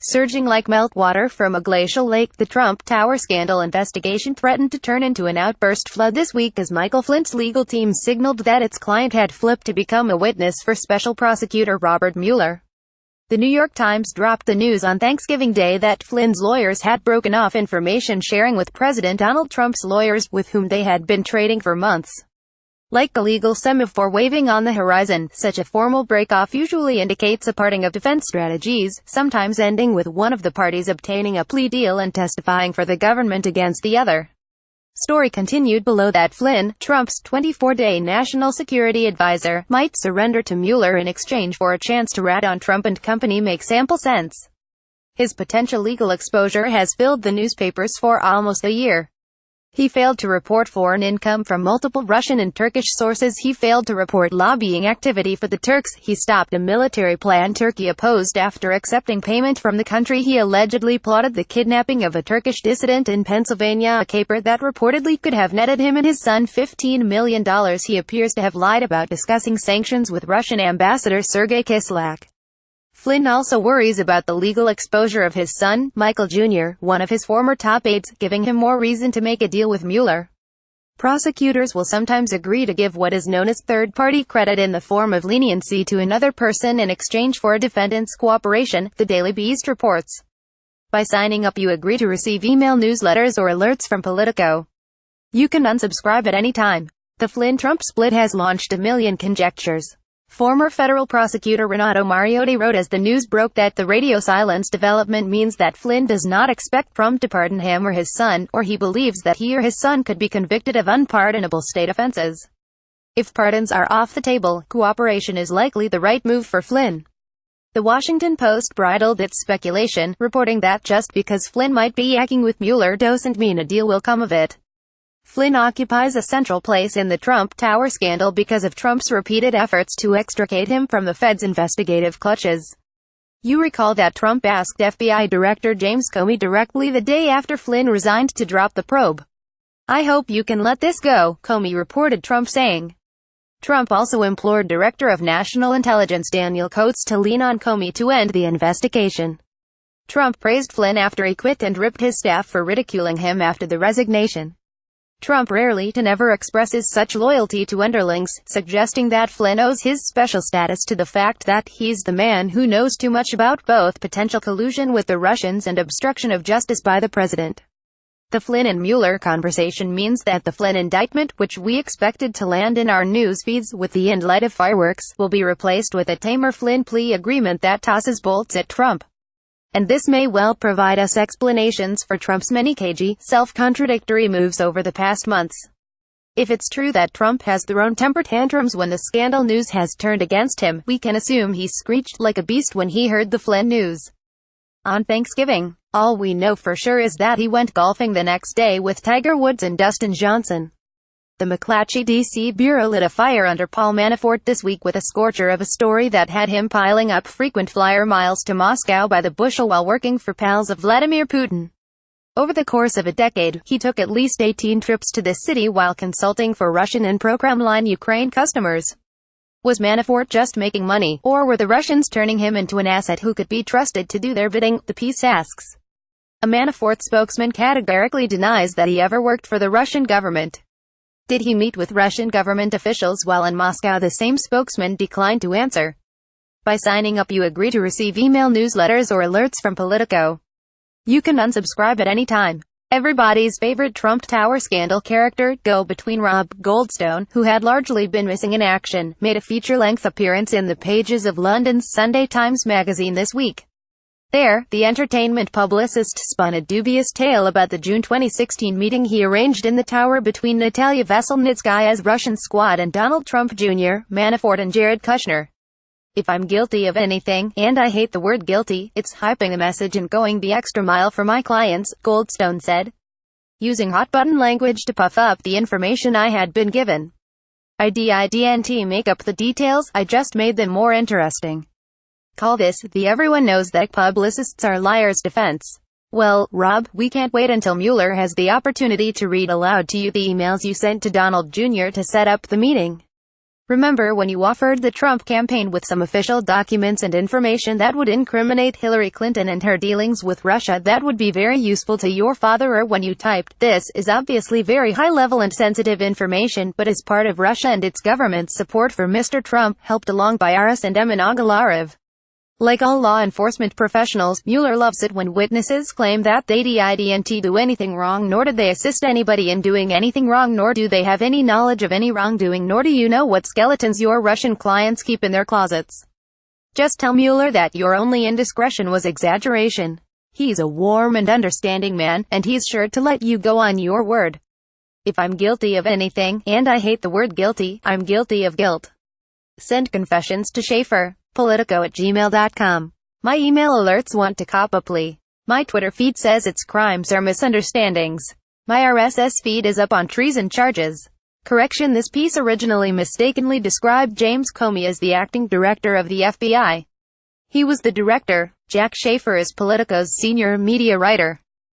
Surging like meltwater from a glacial lake, the Trump Tower scandal investigation threatened to turn into an outburst flood this week as Michael Flynn's legal team signaled that its client had flipped to become a witness for special prosecutor Robert Mueller. The New York Times dropped the news on Thanksgiving Day that Flynn's lawyers had broken off information sharing with President Donald Trump's lawyers, with whom they had been trading for months. Like a legal semaphore waving on the horizon, such a formal break-off usually indicates a parting of defense strategies, sometimes ending with one of the parties obtaining a plea deal and testifying for the government against the other. Story continued below that Flynn, Trump's 24-day national security advisor, might surrender to Mueller in exchange for a chance to rat on Trump and company makes ample sense. His potential legal exposure has filled the newspapers for almost a year. He failed to report foreign income from multiple Russian and Turkish sources. He failed to report lobbying activity for the Turks. He stopped a military plan Turkey opposed after accepting payment from the country. He allegedly plotted the kidnapping of a Turkish dissident in Pennsylvania, a caper that reportedly could have netted him and his son $15 million. He appears to have lied about discussing sanctions with Russian Ambassador Sergei Kislyak. Flynn also worries about the legal exposure of his son, Michael Jr., one of his former top aides, giving him more reason to make a deal with Mueller. Prosecutors will sometimes agree to give what is known as third-party credit in the form of leniency to another person in exchange for a defendant's cooperation, the Daily Beast reports. By signing up, you agree to receive email newsletters or alerts from Politico. You can unsubscribe at any time. The Flynn-Trump split has launched a million conjectures. Former federal prosecutor Renato Mariotti wrote as the news broke that the radio silence development means that Flynn does not expect Trump to pardon him or his son, or he believes that he or his son could be convicted of unpardonable state offenses. If pardons are off the table, cooperation is likely the right move for Flynn. The Washington Post bridled its speculation, reporting that just because Flynn might be yakking with Mueller doesn't mean a deal will come of it. Flynn occupies a central place in the Trump Tower scandal because of Trump's repeated efforts to extricate him from the Fed's investigative clutches. You recall that Trump asked FBI Director James Comey directly the day after Flynn resigned to drop the probe. "I hope you can let this go," Comey reported Trump saying. Trump also implored Director of National Intelligence Daniel Coats to lean on Comey to end the investigation. Trump praised Flynn after he quit and ripped his staff for ridiculing him after the resignation. Trump rarely to never expresses such loyalty to underlings, suggesting that Flynn owes his special status to the fact that he's the man who knows too much about both potential collusion with the Russians and obstruction of justice by the president. The Flynn and Mueller conversation means that the Flynn indictment, which we expected to land in our news feeds with the end light of fireworks, will be replaced with a tamer Flynn plea agreement that tosses bolts at Trump. And this may well provide us explanations for Trump's many cagey, self-contradictory moves over the past months. If it's true that Trump has thrown temper tantrums when the scandal news has turned against him, we can assume he screeched like a beast when he heard the Flynn news. On Thanksgiving, all we know for sure is that he went golfing the next day with Tiger Woods and Dustin Johnson. The McClatchy D.C. bureau lit a fire under Paul Manafort this week with a scorcher of a story that had him piling up frequent flyer miles to Moscow by the bushel while working for pals of Vladimir Putin. Over the course of a decade, he took at least 18 trips to this city while consulting for Russian and pro-Kremlin Ukraine customers. Was Manafort just making money, or were the Russians turning him into an asset who could be trusted to do their bidding, the piece asks. A Manafort spokesman categorically denies that he ever worked for the Russian government. Did he meet with Russian government officials while in Moscow? The same spokesman declined to answer. By signing up, you agree to receive email newsletters or alerts from Politico. You can unsubscribe at any time. Everybody's favorite Trump Tower scandal character, go-between Rob Goldstone, who had largely been missing in action, made a feature-length appearance in the pages of London's Sunday Times magazine this week. There, the entertainment publicist spun a dubious tale about the June 2016 meeting he arranged in the tower between Natalia Veselnitskaya's Russian squad and Donald Trump Jr., Manafort and Jared Kushner. "If I'm guilty of anything, and I hate the word guilty, it's hyping a message and going the extra mile for my clients," Goldstone said. "Using hot-button language to puff up the information I had been given. I didn't make up the details, I just made them more interesting. Call this the everyone knows that publicists are liars defense. Well, Rob, we can't wait until Mueller has the opportunity to read aloud to you the emails you sent to Donald Jr. to set up the meeting. Remember when you offered the Trump campaign with some official documents and information that would incriminate Hillary Clinton and her dealings with Russia that would be very useful to your father, or when you typed, "This is obviously very high-level and sensitive information, but is part of Russia and its government's support for Mr. Trump, helped along by RS&M and Agalarev." Like all law enforcement professionals, Mueller loves it when witnesses claim that they didn't do anything wrong, nor did they assist anybody in doing anything wrong, nor do they have any knowledge of any wrongdoing, nor do you know what skeletons your Russian clients keep in their closets. Just tell Mueller that your only indiscretion was exaggeration. He's a warm and understanding man, and he's sure to let you go on your word. If I'm guilty of anything, and I hate the word guilty, I'm guilty of guilt. Send confessions to Schaefer. Politico@gmail.com. My email alerts want to cop a plea. My Twitter feed says its crimes are misunderstandings. My RSS feed is up on treason charges. Correction: this piece originally mistakenly described James Comey as the acting director of the FBI. He was the director. Jack Schaefer is Politico's senior media writer.